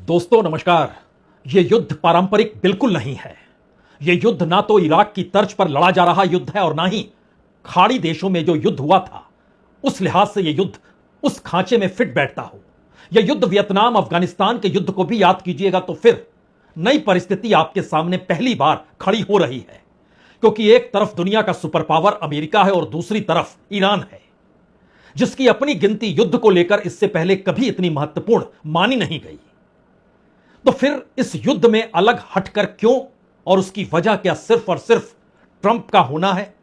दोस्तों नमस्कार। यह युद्ध पारंपरिक बिल्कुल नहीं है। यह युद्ध ना तो इराक की तर्ज पर लड़ा जा रहा युद्ध है और ना ही खाड़ी देशों में जो युद्ध हुआ था उस लिहाज से यह युद्ध उस खांचे में फिट बैठता हो। यह युद्ध वियतनाम अफगानिस्तान के युद्ध को भी याद कीजिएगा तो फिर नई परिस्थिति आपके सामने पहली बार खड़ी हो रही है, क्योंकि एक तरफ दुनिया का सुपर पावर अमेरिका है और दूसरी तरफ ईरान है, जिसकी अपनी गिनती युद्ध को लेकर इससे पहले कभी इतनी महत्वपूर्ण मानी नहीं गई। तो फिर इस युद्ध में अलग हटकर क्यों, और उसकी वजह क्या सिर्फ और सिर्फ ट्रंप का होना है,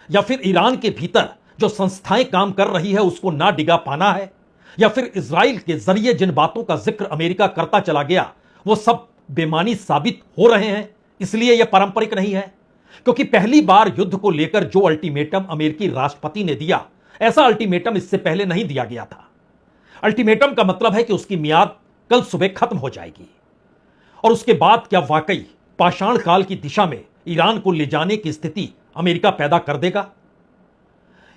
या फिर ईरान के भीतर जो संस्थाएं काम कर रही है उसको ना डिगा पाना है, या फिर इजराइल के जरिए जिन बातों का जिक्र अमेरिका करता चला गया वो सब बेमानी साबित हो रहे हैं, इसलिए यह पारंपरिक नहीं है। क्योंकि पहली बार युद्ध को लेकर जो अल्टीमेटम अमेरिकी राष्ट्रपति ने दिया, ऐसा अल्टीमेटम इससे पहले नहीं दिया गया था। अल्टीमेटम का मतलब है कि उसकी मियाद कल सुबह खत्म हो जाएगी, और उसके बाद क्या वाकई पाषाण काल की दिशा में ईरान को ले जाने की स्थिति अमेरिका पैदा कर देगा।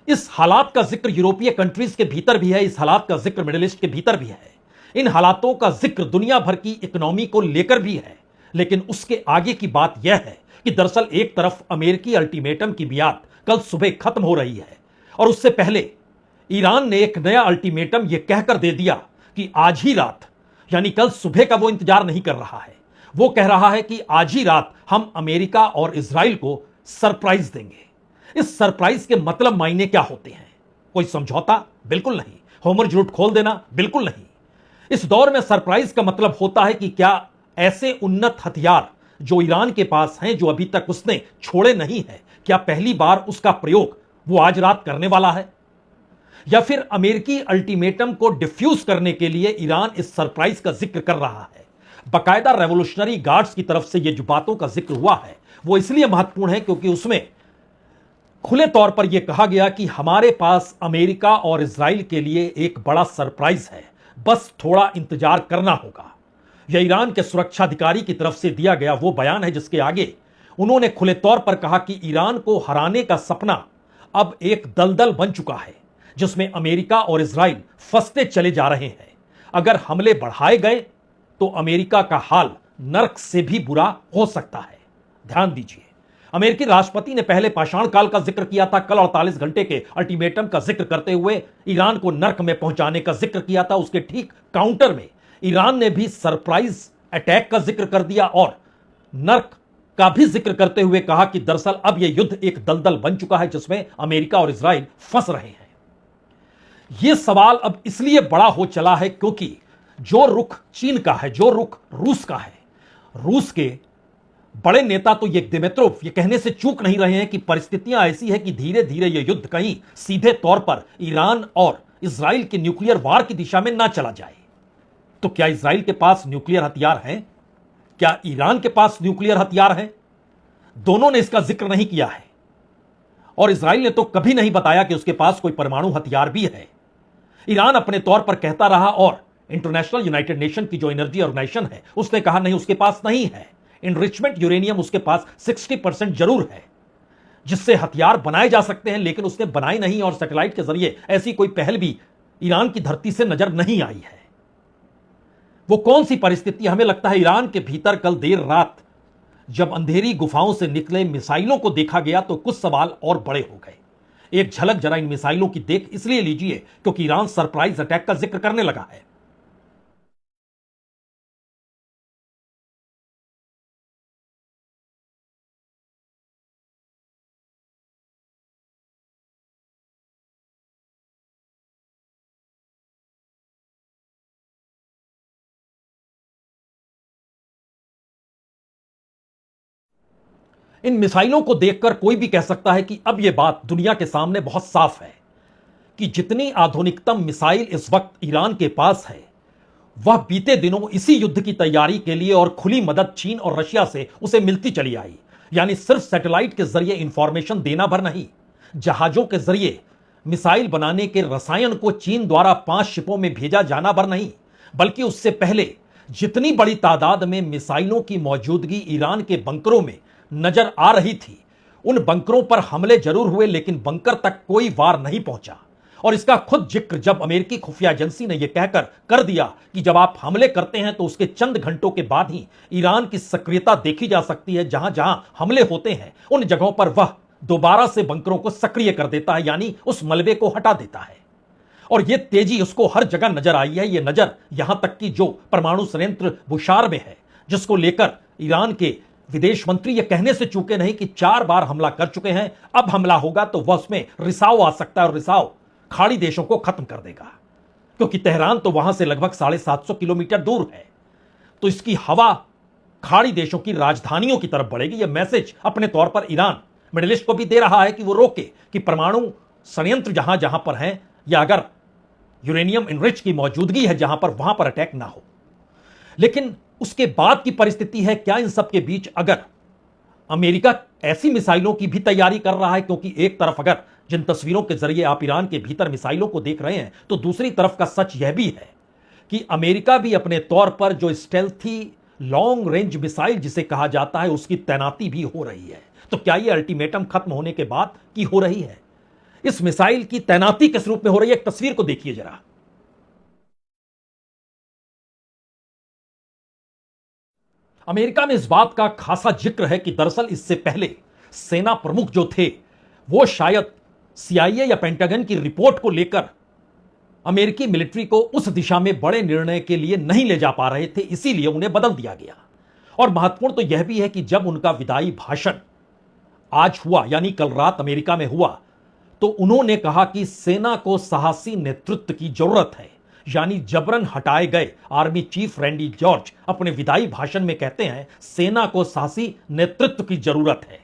इस हालात का जिक्र यूरोपीय कंट्रीज के भीतर भी है, इस हालात का जिक्र मिडिल ईस्ट के भीतर भी है, इन हालातों का जिक्र दुनिया भर की इकोनॉमी को लेकर भी है। लेकिन उसके आगे की बात यह है कि दरअसल एक तरफ अमेरिकी अल्टीमेटम की मियाद कल सुबह खत्म हो रही है, और उससे पहले ईरान ने एक नया अल्टीमेटम यह कहकर दे दिया कि आज ही रात, यानी कल सुबह का वो इंतजार नहीं कर रहा है, वो कह रहा है कि आज ही रात हम अमेरिका और इजराइल को सरप्राइज देंगे। इस सरप्राइज के मतलब मायने क्या होते हैं? कोई समझौता? बिल्कुल नहीं। होमर जरूर खोल देना? बिल्कुल नहीं। इस दौर में सरप्राइज का मतलब होता है कि क्या ऐसे उन्नत हथियार जो ईरान के पास हैं, जो अभी तक उसने छोड़े नहीं है, क्या पहली बार उसका प्रयोग वो आज रात करने वाला है, या फिर अमेरिकी अल्टीमेटम को डिफ्यूज करने के लिए ईरान इस सरप्राइज का जिक्र कर रहा है। बाकायदा रेवोल्यूशनरी गार्ड्स की तरफ से ये जो बातों का जिक्र हुआ है वो इसलिए महत्वपूर्ण है क्योंकि उसमें खुले तौर पर यह कहा गया कि हमारे पास अमेरिका और इजराइल के लिए एक बड़ा सरप्राइज है, बस थोड़ा इंतजार करना होगा। यह ईरान के सुरक्षा अधिकारी की तरफ से दिया गया वो बयान है जिसके आगे उन्होंने खुले तौर पर कहा कि ईरान को हराने का सपना अब एक दलदल बन चुका है जिसमें अमेरिका और इजराइल फंसते चले जा रहे हैं। अगर हमले बढ़ाए गए तो अमेरिका का हाल नर्क से भी बुरा हो सकता है। ध्यान दीजिए, अमेरिकी राष्ट्रपति ने पहले पाषाण काल का जिक्र किया था, कल 48 घंटे के अल्टीमेटम का जिक्र करते हुए ईरान को नर्क में पहुंचाने का जिक्र किया था। उसके ठीक काउंटर में ईरान ने भी सरप्राइज अटैक का जिक्र कर दिया और नर्क का भी जिक्र करते हुए कहा कि दरअसल अब यह युद्ध एक दलदल बन चुका है जिसमें अमेरिका और इजराइल फंस रहे हैं। यह सवाल अब इसलिए बड़ा हो चला है क्योंकि जो रुख चीन का है, जो रुख रूस का है, रूस के बड़े नेता तो ये दिमित्रोव ये कहने से चूक नहीं रहे हैं कि परिस्थितियां ऐसी है कि धीरे धीरे यह युद्ध कहीं सीधे तौर पर ईरान और इजराइल के न्यूक्लियर वार की दिशा में ना चला जाए। तो क्या इजराइल के पास न्यूक्लियर हथियार हैं? क्या ईरान के पास न्यूक्लियर हथियार हैं? दोनों ने इसका जिक्र नहीं किया है, और इजराइल ने तो कभी नहीं बताया कि उसके पास कोई परमाणु हथियार भी है। ईरान अपने तौर पर कहता रहा, और इंटरनेशनल यूनाइटेड नेशन की जो एनर्जी ऑर्गेनाइजेशन है उसने कहा नहीं, उसके पास नहीं है। इनरिचमेंट यूरेनियम उसके पास 60% जरूर है जिससे हथियार बनाए जा सकते हैं, लेकिन उसने बनाए नहीं, और सैटेलाइट के जरिए ऐसी कोई पहल भी ईरान की धरती से नजर नहीं आई है। वो कौन सी परिस्थिति? हमें लगता है ईरान के भीतर कल देर रात जब अंधेरी गुफाओं से निकले मिसाइलों को देखा गया तो कुछ सवाल और बड़े हो गए। एक झलक जरा इन मिसाइलों की देख इसलिए लीजिए क्योंकि ईरान सरप्राइज अटैक का जिक्र करने लगा है। इन मिसाइलों को देखकर कोई भी कह सकता है कि अब यह बात दुनिया के सामने बहुत साफ है कि जितनी आधुनिकतम मिसाइल इस वक्त ईरान के पास है वह बीते दिनों इसी युद्ध की तैयारी के लिए और खुली मदद चीन और रशिया से उसे मिलती चली आई। यानी सिर्फ सैटेलाइट के जरिए इंफॉर्मेशन देना भर नहीं, जहाजों के जरिए मिसाइल बनाने के रसायन को चीन द्वारा 5 शिपों में भेजा जाना भर नहीं, बल्कि उससे पहले जितनी बड़ी तादाद में मिसाइलों की मौजूदगी ईरान के बंकरों में नजर आ रही थी, उन बंकरों पर हमले जरूर हुए लेकिन बंकर तक कोई वार नहीं पहुंचा, और इसका खुद जिक्र जब अमेरिकी खुफिया एजेंसी ने यह कहकर कर दिया कि जब आप हमले करते हैं तो उसके चंद घंटों के बाद ही ईरान की सक्रियता देखी जा सकती है, जहां जहां हमले होते हैं उन जगहों पर वह दोबारा से बंकरों को सक्रिय कर देता है, यानी उस मलबे को हटा देता है। और यह तेजी उसको हर जगह नजर आई है। यह नजर यहां तक कि जो परमाणु संयंत्र बुशार में है, जिसको लेकर ईरान के विदेश मंत्री यह कहने से चूके नहीं कि 4 बार हमला कर चुके हैं, अब हमला होगा तो वह उसमें रिसाव आ सकता है और रिसाव खाड़ी देशों को खत्म कर देगा, क्योंकि तेहरान तो वहां से लगभग 750 किलोमीटर दूर है। तो इसकी हवा खाड़ी देशों की राजधानियों की तरफ बढ़ेगी। यह मैसेज अपने तौर पर ईरान मिडिल ईस्ट को भी दे रहा है कि वो रोके कि परमाणु संयंत्र जहां जहां पर हैं, या अगर यूरेनियम इनरिच की मौजूदगी है जहां पर, वहां पर अटैक ना हो। लेकिन उसके बाद की परिस्थिति है क्या इन सब के बीच? अगर अमेरिका ऐसी मिसाइलों की भी तैयारी कर रहा है, क्योंकि एक तरफ अगर जिन तस्वीरों के जरिए आप ईरान के भीतर मिसाइलों को देख रहे हैं, तो दूसरी तरफ का सच यह भी है कि अमेरिका भी अपने तौर पर जो स्टेल्थी लॉन्ग रेंज मिसाइल जिसे कहा जाता है, उसकी तैनाती भी हो रही है। तो क्या यह अल्टीमेटम खत्म होने के बाद की हो रही है? इस मिसाइल की तैनाती किस रूप में हो रही है? एक तस्वीर को देखिए जरा। अमेरिका में इस बात का खासा जिक्र है कि दरअसल इससे पहले सेना प्रमुख जो थे वो शायद सीआईए या पेंटागन की रिपोर्ट को लेकर अमेरिकी मिलिट्री को उस दिशा में बड़े निर्णय के लिए नहीं ले जा पा रहे थे, इसीलिए उन्हें बदल दिया गया। और महत्वपूर्ण तो यह भी है कि जब उनका विदाई भाषण आज हुआ, यानी कल रात अमेरिका में हुआ, तो उन्होंने कहा कि सेना को साहसी नेतृत्व की जरूरत है। यानी जबरन हटाए गए आर्मी चीफ रैंडी जॉर्ज अपने विदाई भाषण में कहते हैं सेना को साहसी नेतृत्व की जरूरत है।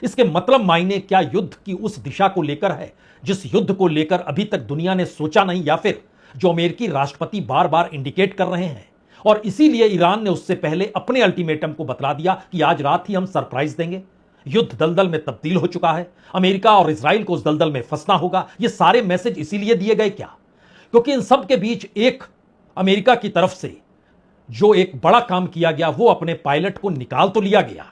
इसके मतलब मायने क्या युद्ध की उस दिशा को लेकर है जिस युद्ध को लेकर अभी तक दुनिया ने सोचा नहीं, या फिर जो अमेरिकी राष्ट्रपति बार बार इंडिकेट कर रहे हैं? और इसीलिए ईरान ने उससे पहले अपने अल्टीमेटम को बतला दिया कि आज रात ही हम सरप्राइज देंगे। युद्ध दलदल में तब्दील हो चुका है, अमेरिका और इजराइल को उस दलदल में फंसना होगा। ये सारे मैसेज इसीलिए दिए गए क्या? क्योंकि इन सब के बीच एक अमेरिका की तरफ से जो एक बड़ा काम किया गया, वो अपने पायलट को निकाल तो लिया गया,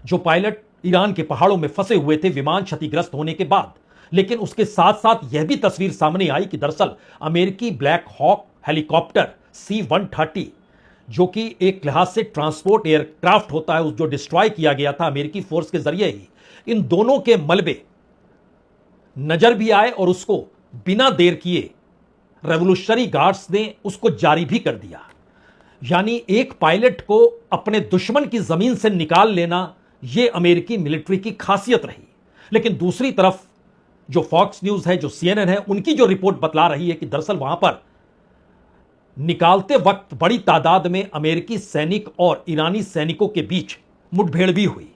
जो पायलट ईरान के पहाड़ों में फंसे हुए थे विमान क्षतिग्रस्त होने के बाद। लेकिन उसके साथ साथ यह भी तस्वीर सामने आई कि दरअसल अमेरिकी ब्लैक हॉक हेलीकॉप्टर C-130, जो कि एक लिहाज से ट्रांसपोर्ट एयरक्राफ्ट होता है, जो डिस्ट्रॉय किया गया था अमेरिकी फोर्स के जरिए ही, इन दोनों के मलबे नजर भी आए और उसको बिना देर किए रेवोल्यूशनरी गार्ड्स ने उसको जारी भी कर दिया। यानी एक पायलट को अपने दुश्मन की जमीन से निकाल लेना, यह अमेरिकी मिलिट्री की खासियत रही। लेकिन दूसरी तरफ जो फॉक्स न्यूज है, जो CNN है, उनकी जो रिपोर्ट बतला रही है कि दरअसल वहां पर निकालते वक्त बड़ी तादाद में अमेरिकी सैनिक और ईरानी सैनिकों के बीच मुठभेड़ भी हुई,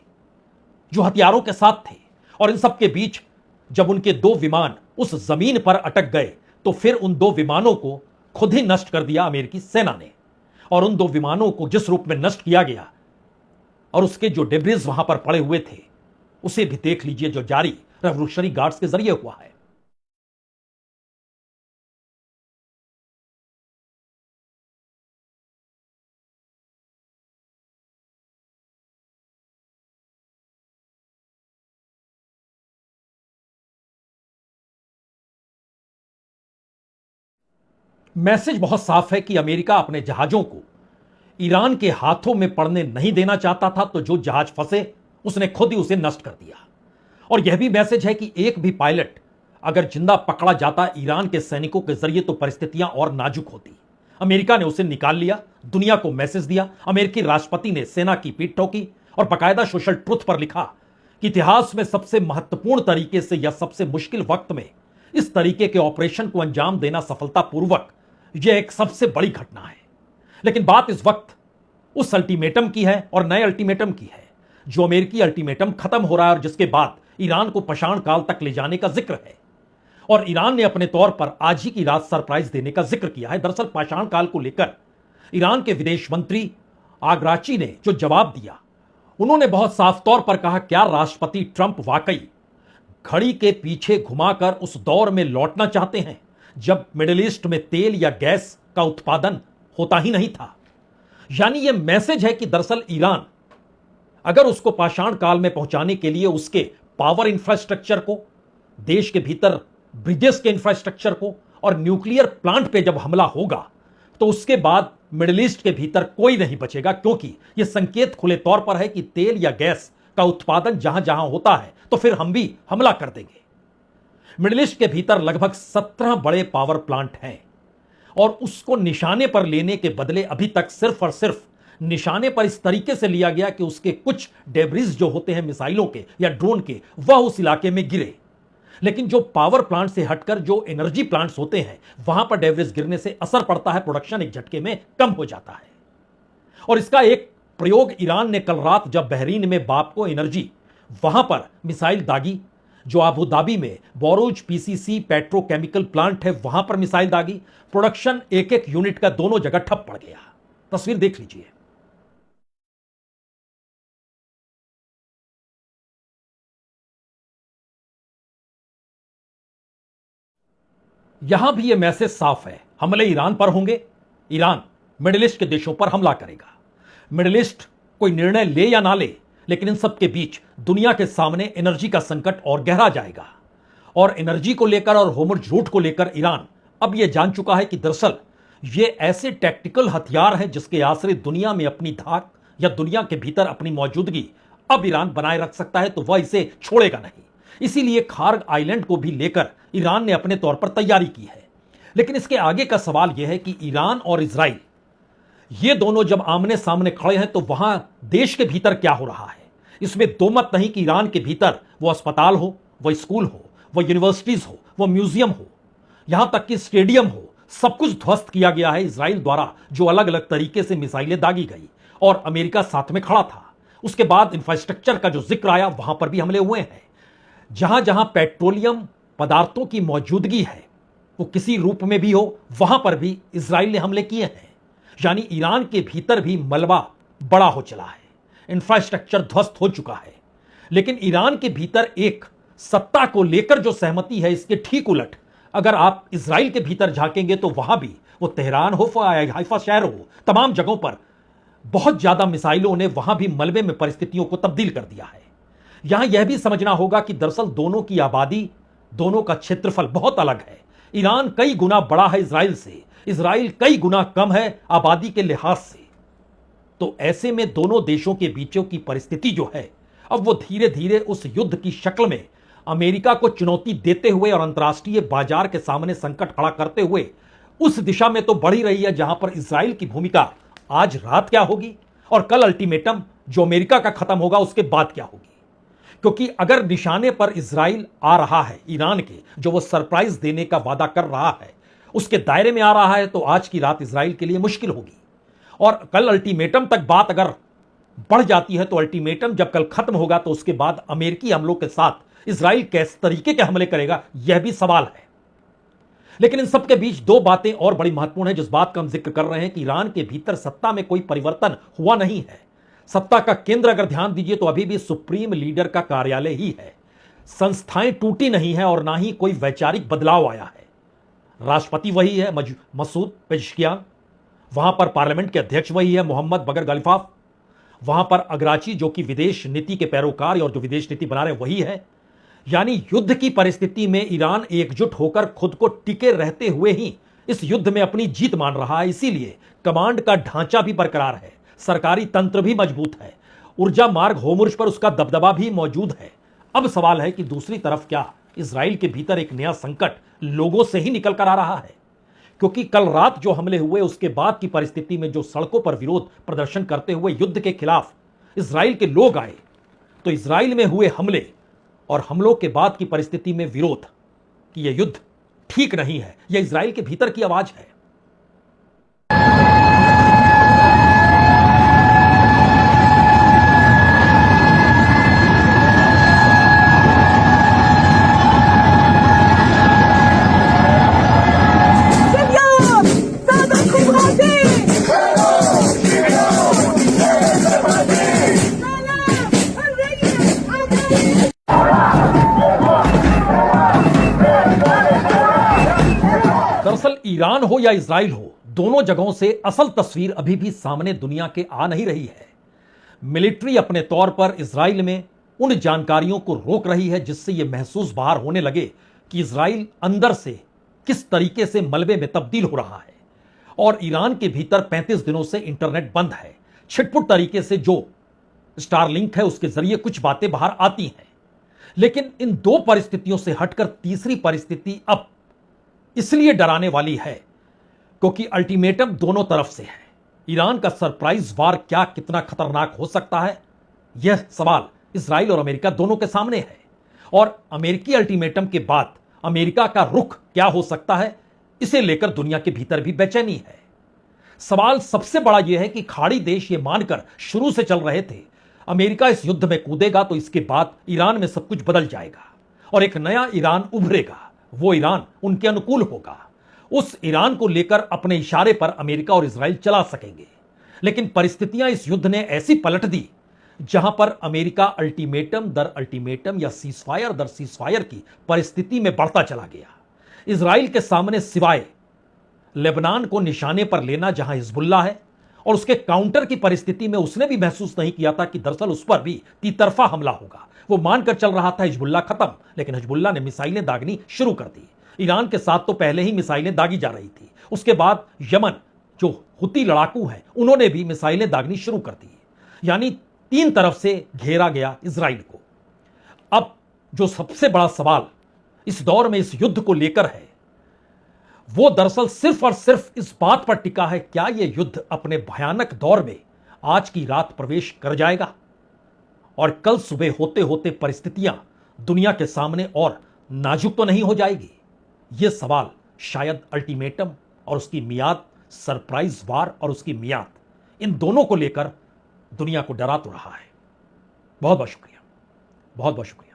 जो हथियारों के साथ थे। और इन सब के बीच जब उनके 2 विमान उस जमीन पर अटक गए, तो फिर उन 2 विमानों को खुद ही नष्ट कर दिया अमेरिकी सेना ने। और उन 2 विमानों को जिस रूप में नष्ट किया गया और उसके जो डेब्रिज वहां पर पड़े हुए थे, उसे भी देख लीजिए, जो जारी रेवोल्यूशनरी गार्ड्स के जरिए हुआ है। मैसेज बहुत साफ है कि अमेरिका अपने जहाजों को ईरान के हाथों में पड़ने नहीं देना चाहता था, तो जो जहाज फंसे उसने खुद ही उसे नष्ट कर दिया। और यह भी मैसेज है कि एक भी पायलट अगर जिंदा पकड़ा जाता ईरान के सैनिकों के जरिए, तो परिस्थितियां और नाजुक होती। अमेरिका ने उसे निकाल लिया, दुनिया को मैसेज दिया। अमेरिकी राष्ट्रपति ने सेना की पीठ ठोकी और बाकायदा सोशल ट्रुथ पर लिखा कि इतिहास में सबसे महत्वपूर्ण तरीके से या सबसे मुश्किल वक्त में इस तरीके के ऑपरेशन को अंजाम देना सफलतापूर्वक, यह एक सबसे बड़ी घटना है। लेकिन बात इस वक्त उस अल्टीमेटम की है और नए अल्टीमेटम की है, जो अमेरिकी अल्टीमेटम खत्म हो रहा है और जिसके बाद ईरान को पाषाण काल तक ले जाने का जिक्र है। और ईरान ने अपने तौर पर आज ही की रात सरप्राइज देने का जिक्र किया है। दरअसल पाषाण काल को लेकर ईरान के विदेश मंत्री आगराची ने जो जवाब दिया, उन्होंने बहुत साफ तौर पर कहा, क्या राष्ट्रपति ट्रंप वाकई घड़ी के पीछे घुमाकर उस दौर में लौटना चाहते हैं जब मिडिल ईस्ट में तेल या गैस का उत्पादन होता ही नहीं था? यानी यह मैसेज है कि दरअसल ईरान अगर उसको पाषाण काल में पहुंचाने के लिए उसके पावर इंफ्रास्ट्रक्चर को, देश के भीतर ब्रिजेस के इंफ्रास्ट्रक्चर को और न्यूक्लियर प्लांट पे जब हमला होगा तो उसके बाद मिडिल ईस्ट के भीतर कोई नहीं बचेगा, क्योंकि यह संकेत खुले तौर पर है कि तेल या गैस का उत्पादन जहां जहां होता है तो फिर हम भी हमला कर देंगे। मिडिल ईस्ट के भीतर लगभग 17 बड़े पावर प्लांट हैं और उसको निशाने पर लेने के बदले अभी तक सिर्फ और सिर्फ निशाने पर इस तरीके से लिया गया कि उसके कुछ डेब्रिस जो होते हैं मिसाइलों के या ड्रोन के, वह उस इलाके में गिरे। लेकिन जो पावर प्लांट से हटकर जो एनर्जी प्लांट्स होते हैं वहां पर डेब्रिस गिरने से असर पड़ता है, प्रोडक्शन एक झटके में कम हो जाता है। और इसका एक प्रयोग ईरान ने कल रात जब बहरीन में बापको एनर्जी वहां पर मिसाइल दागी, जो अबू धाबी में बोरूज पीसीसी पेट्रोकेमिकल प्लांट है वहां पर मिसाइल दागी, प्रोडक्शन एक एक यूनिट का दोनों जगह ठप पड़ गया। तस्वीर देख लीजिए। यहां भी यह मैसेज साफ है, हमले ईरान पर होंगे, ईरान मिडिल ईस्ट के देशों पर हमला करेगा। मिडिल ईस्ट कोई निर्णय ले या ना ले, लेकिन इन सब के बीच दुनिया के सामने एनर्जी का संकट और गहरा जाएगा। और एनर्जी को लेकर और होर्मुज़ रूट को लेकर ईरान अब यह जान चुका है कि दरअसल ये ऐसे टैक्टिकल हथियार हैं जिसके आश्रय दुनिया में अपनी धाक या दुनिया के भीतर अपनी मौजूदगी अब ईरान बनाए रख सकता है, तो वह इसे छोड़ेगा नहीं। इसीलिए खार्ग आइलैंड को भी लेकर ईरान ने अपने तौर पर तैयारी की है। लेकिन इसके आगे का सवाल यह है कि ईरान और इजराइल ये दोनों जब आमने सामने खड़े हैं तो वहां देश के भीतर क्या हो रहा है, इसमें दो मत नहीं कि ईरान के भीतर वो अस्पताल हो, वो स्कूल हो, वो यूनिवर्सिटीज हो, वो म्यूजियम हो, यहां तक कि स्टेडियम हो, सब कुछ ध्वस्त किया गया है इजराइल द्वारा, जो अलग अलग तरीके से मिसाइलें दागी गई और अमेरिका साथ में खड़ा था। उसके बाद इंफ्रास्ट्रक्चर का जो जिक्र आया वहां पर भी हमले हुए हैं। जहां जहां पेट्रोलियम पदार्थों की मौजूदगी है, वो किसी रूप में भी हो, वहां पर भी इजराइल ने हमले किए हैं। यानी ईरान के भीतर भी मलबा बड़ा हो चला है, इंफ्रास्ट्रक्चर ध्वस्त हो चुका है। लेकिन ईरान के भीतर एक सत्ता को लेकर जो सहमति है, इसके ठीक उलट अगर आप इजराइल के भीतर झांकेंगे तो वहां भी, वो तेहरान हो, हाइफा शहर हो, तमाम जगहों पर बहुत ज्यादा मिसाइलों ने वहां भी मलबे में परिस्थितियों को तब्दील कर दिया है। यहां यह भी समझना होगा कि दरअसल दोनों की आबादी, दोनों का क्षेत्रफल बहुत अलग है। ईरान कई गुना बड़ा है इजराइल से, इजराइल कई गुना कम है आबादी के लिहाज से। तो ऐसे में दोनों देशों के बीचों की परिस्थिति जो है, अब वो धीरे धीरे उस युद्ध की शक्ल में अमेरिका को चुनौती देते हुए और अंतर्राष्ट्रीय बाजार के सामने संकट खड़ा करते हुए उस दिशा में तो बढ़ ही रही है, जहां पर इजराइल की भूमिका आज रात क्या होगी और कल अल्टीमेटम जो अमेरिका का खत्म होगा उसके बाद क्या होगी। क्योंकि अगर निशाने पर इजराइल आ रहा है, ईरान के जो वो सरप्राइज देने का वादा कर रहा है उसके दायरे में आ रहा है, तो आज की रात इजराइल के लिए मुश्किल होगी। और कल अल्टीमेटम तक बात अगर बढ़ जाती है तो अल्टीमेटम जब कल खत्म होगा तो उसके बाद अमेरिकी हमलों के साथ इजराइल किस तरीके के हमले करेगा, यह भी सवाल है। लेकिन इन सब के बीच दो बातें और बड़ी महत्वपूर्ण है जिस बात का हम जिक्र कर रहे हैं कि ईरान के भीतर सत्ता में कोई परिवर्तन हुआ नहीं है। सत्ता का केंद्र अगर ध्यान दीजिए तो अभी भी सुप्रीम लीडर का कार्यालय ही है। संस्थाएं टूटी नहीं है और ना ही कोई वैचारिक बदलाव आया है। राष्ट्रपति वही है मसूद पेजिशकियान, वहां पर पार्लियामेंट के अध्यक्ष वही है मोहम्मद बगर गलिफाफ, वहां पर अगराची जो कि विदेश नीति के पैरोकार और जो विदेश नीति बना रहे वही है। यानी युद्ध की परिस्थिति में ईरान एकजुट होकर खुद को टिके रहते हुए ही इस युद्ध में अपनी जीत मान रहा है। इसीलिए कमांड का ढांचा भी बरकरार है, सरकारी तंत्र भी मजबूत है, ऊर्जा मार्ग होर्मुज़ पर उसका दबदबा भी मौजूद है। अब सवाल है कि दूसरी तरफ क्या इजराइल के भीतर एक नया संकट लोगों से ही निकल कर आ रहा है? क्योंकि कल रात जो हमले हुए उसके बाद की परिस्थिति में जो सड़कों पर विरोध प्रदर्शन करते हुए युद्ध के खिलाफ इजराइल के लोग आए, तो इजराइल में हुए हमले और हमलों के बाद की परिस्थिति में विरोध कि यह युद्ध ठीक नहीं है, यह इजराइल के भीतर की आवाज है। दरअसल ईरान हो या इजराइल हो, दोनों जगहों से असल तस्वीर अभी भी सामने दुनिया के आ नहीं रही है। मिलिट्री अपने तौर पर इजराइल में उन जानकारियों को रोक रही है जिससे यह महसूस बाहर होने लगे कि इजराइल अंदर से किस तरीके से मलबे में तब्दील हो रहा है और ईरान के भीतर 35 दिनों से इंटरनेट बंद है। छिटपुट तरीके से जो स्टारलिंक है उसके जरिए कुछ बातें बाहर आती हैं, लेकिन इन दो परिस्थितियों से हटकर तीसरी परिस्थिति अब इसलिए डराने वाली है क्योंकि अल्टीमेटम दोनों तरफ से है। ईरान का सरप्राइज वार क्या कितना खतरनाक हो सकता है, यह सवाल इजराइल और अमेरिका दोनों के सामने है। और अमेरिकी अल्टीमेटम के बाद अमेरिका का रुख क्या हो सकता है, इसे लेकर दुनिया के भीतर भी बेचैनी है। सवाल सबसे बड़ा यह है कि खाड़ी देश ये मानकर शुरू से चल रहे थे अमेरिका इस युद्ध में कूदेगा तो इसके बाद ईरान में सब कुछ बदल जाएगा और एक नया ईरान उभरेगा। वो ईरान उनके अनुकूल होगा। उस ईरान को लेकर अपने इशारे पर अमेरिका और इजराइल चला सकेंगे। लेकिन परिस्थितियां इस युद्ध ने ऐसी पलट दी जहां पर अमेरिका अल्टीमेटम दर अल्टीमेटम या सीजफायर दर सीजफायर की परिस्थिति में बढ़ता चला गया। इजराइल के सामने सिवाय लेबनान को निशाने पर लेना जहां हिजबुल्ला है और उसके काउंटर की परिस्थिति में उसने भी महसूस नहीं किया था कि दरअसल उस पर भी तीतरफा हमला होगा। वो मानकर चल रहा था हिजबुल्ला खत्म, लेकिन हिजबुल्ला ने मिसाइलें दागनी शुरू कर दी। ईरान के साथ तो पहले ही मिसाइलें दागी जा रही थी, उसके बाद यमन जो हुती लड़ाकू हैं उन्होंने भी मिसाइलें दागनी शुरू कर दी। यानी तीन तरफ से घेरा गया इजराइल को। अब जो सबसे बड़ा सवाल इस दौर में इस युद्ध को लेकर है वो दरअसल सिर्फ और सिर्फ इस बात पर टिका है, क्या यह युद्ध अपने भयानक दौर में आज की रात प्रवेश कर जाएगा और कल सुबह होते होते परिस्थितियां दुनिया के सामने और नाजुक तो नहीं हो जाएगी। यह सवाल शायद अल्टीमेटम और उसकी मियाद, सरप्राइज वार और उसकी मियाद, इन दोनों को लेकर दुनिया को डरा तो रहा है। बहुत बहुत शुक्रिया, बहुत बहुत शुक्रिया।